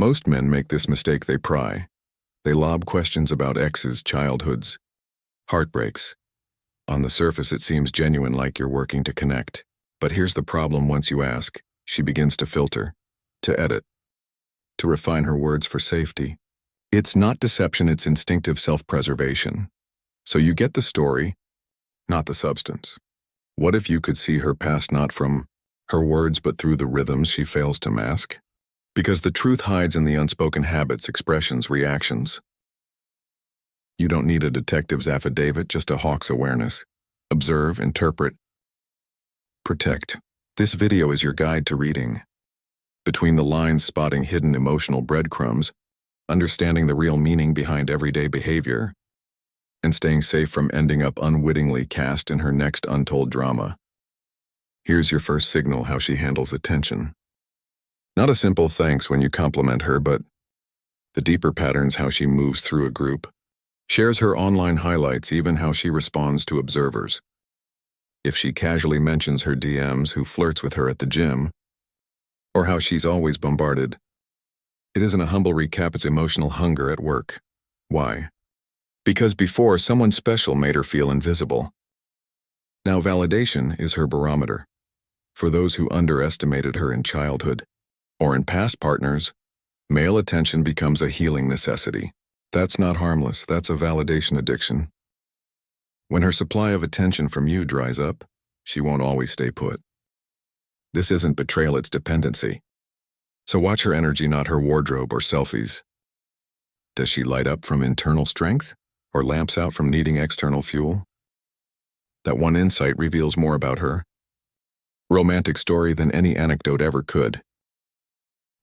Most men make this mistake. They pry. They lob questions about exes, childhoods, heartbreaks. On the surface, it seems genuine, like you're working to connect. But here's the problem: once you ask, she begins to filter, to edit, to refine her words for safety. It's not deception, it's instinctive self-preservation. So you get the story, not the substance. What if you could see her past not from her words but through the rhythms she fails to mask? Because the truth hides in the unspoken habits, expressions, reactions. You don't need a detective's affidavit, just a hawk's awareness. Observe, interpret, protect. This video is your guide to reading between the lines, spotting hidden emotional breadcrumbs, understanding the real meaning behind everyday behavior, and staying safe from ending up unwittingly cast in her next untold drama. Here's your first signal: how she handles attention. Not a simple thanks when you compliment her, but the deeper patterns: how she moves through a group, shares her online highlights, even how she responds to observers. If she casually mentions her DMs, who flirts with her at the gym, or how she's always bombarded. It isn't a humble recap, it's emotional hunger at work. Why? Because before, someone special made her feel invisible. Now validation is her barometer. For those who underestimated her in childhood, or in past partners, male attention becomes a healing necessity. That's not harmless, that's a validation addiction. When her supply of attention from you dries up, she won't always stay put. This isn't betrayal, it's dependency. So watch her energy, not her wardrobe or selfies. Does she light up from internal strength, or lamps out from needing external fuel? That one insight reveals more about her romantic story than any anecdote ever could.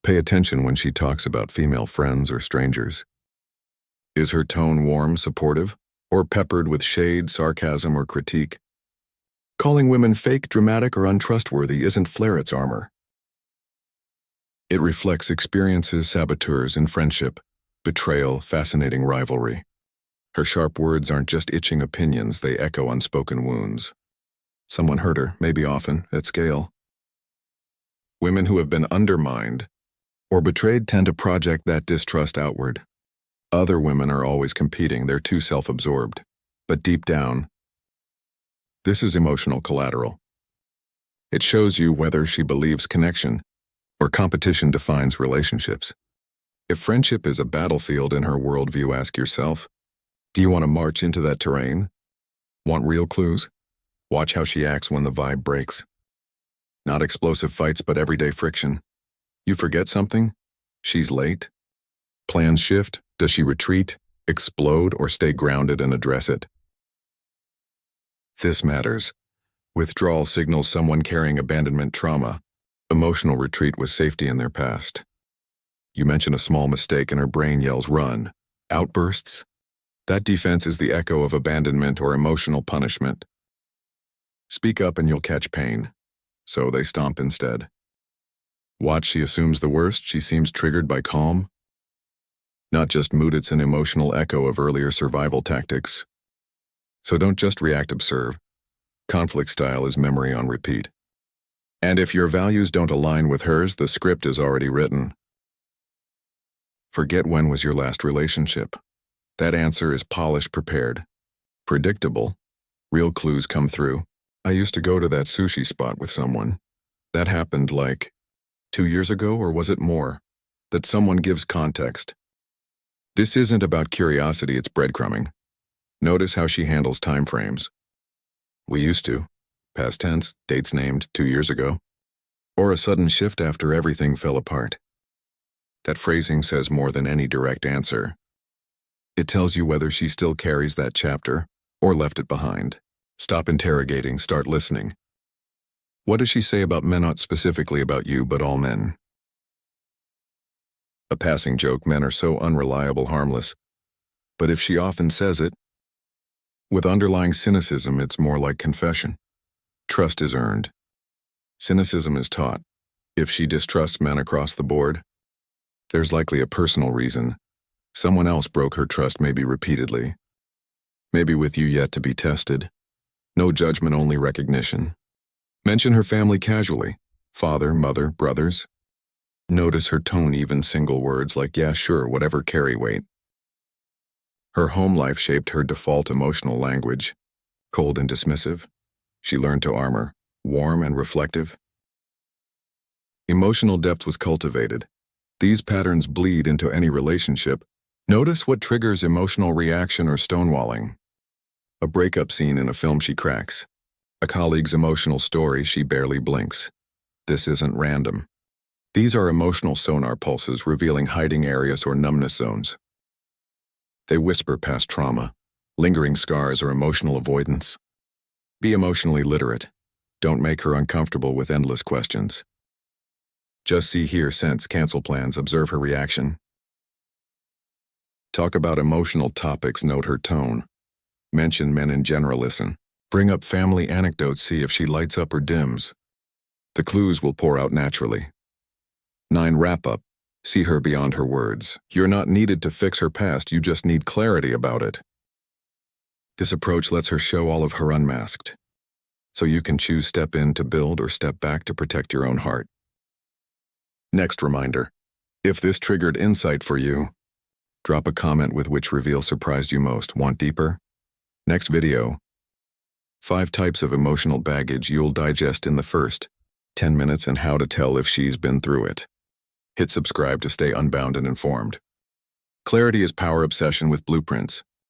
Pay attention when she talks about female friends or strangers. Is her tone warm, supportive, or peppered with shade, sarcasm, or critique? Calling women fake, dramatic, or untrustworthy isn't Flaret's armor. It reflects experiences, saboteurs in friendship, betrayal, fascinating rivalry. Her sharp words aren't just itching opinions, they echo unspoken wounds. Someone hurt her, maybe often, at scale. Women who have been undermined or betrayed tend to project that distrust outward. Other women are always competing, they're too self-absorbed. But deep down, this is emotional collateral. It shows you whether she believes connection or competition defines relationships. If friendship is a battlefield in her worldview, ask yourself, do you want to march into that terrain? Want real clues? Watch how she acts when the vibe breaks. Not explosive fights, but everyday friction. You forget something? She's late. Plans shift. Does she retreat, explode, or stay grounded and address it? This matters. Withdrawal signals someone carrying abandonment trauma. Emotional retreat was safety in their past. You mention a small mistake and her brain yells, run. Outbursts? That defense is the echo of abandonment or emotional punishment. Speak up and you'll catch pain. So they stomp instead. Watch, she assumes the worst, she seems triggered by calm. Not just mood, it's an emotional echo of earlier survival tactics. So don't just react, observe. Conflict style is memory on repeat. And if your values don't align with hers, the script is already written. Forget when was your last relationship. That answer is polished, prepared. Predictable. Real clues come through. I used to go to that sushi spot with someone. That happened like 2 years ago, or was it more? That someone gives context. This isn't about curiosity, it's breadcrumbing. Notice how she handles time frames. We used to. Past tense, dates named 2 years ago. Or a sudden shift after everything fell apart. That phrasing says more than any direct answer. It tells you whether she still carries that chapter or left it behind. Stop interrogating, start listening. What does she say about men, not specifically about you, but all men? A passing joke, men are so unreliable, harmless. But if she often says it, with underlying cynicism, it's more like confession. Trust is earned. Cynicism is taught. If she distrusts men across the board, there's likely a personal reason. Someone else broke her trust, maybe repeatedly. Maybe with you yet to be tested. No judgment, only recognition. Mention her family casually. Father, mother, brothers. Notice her tone, even single words like yeah, sure, whatever carry weight. Her home life shaped her default emotional language. Cold and dismissive, she learned to armor. Warm and reflective, emotional depth was cultivated. These patterns bleed into any relationship. Notice what triggers emotional reaction or stonewalling. A breakup scene in a film, she cracks. A colleague's emotional story, she barely blinks. This isn't random. These are emotional sonar pulses revealing hiding areas or numbness zones. They whisper past trauma, lingering scars, or emotional avoidance. Be emotionally literate. Don't make her uncomfortable with endless questions. Just see, hear, sense, cancel plans, observe her reaction. Talk about emotional topics, note her tone. Mention men in general, listen. Bring up family anecdotes, see if she lights up or dims. The clues will pour out naturally. 9. Wrap up. See her beyond her words. You're not needed to fix her past, you just need clarity about it. This approach lets her show all of her unmasked, so you can choose step in to build or step back to protect your own heart. Next reminder, if this triggered insight for you, drop a comment with which reveal surprised you most. Want deeper? Next video, 5 types of emotional baggage you'll digest in the first 10 minutes and how to tell if she's been through it. Hit subscribe to stay unbound and informed. Clarity is power, obsession with blueprints.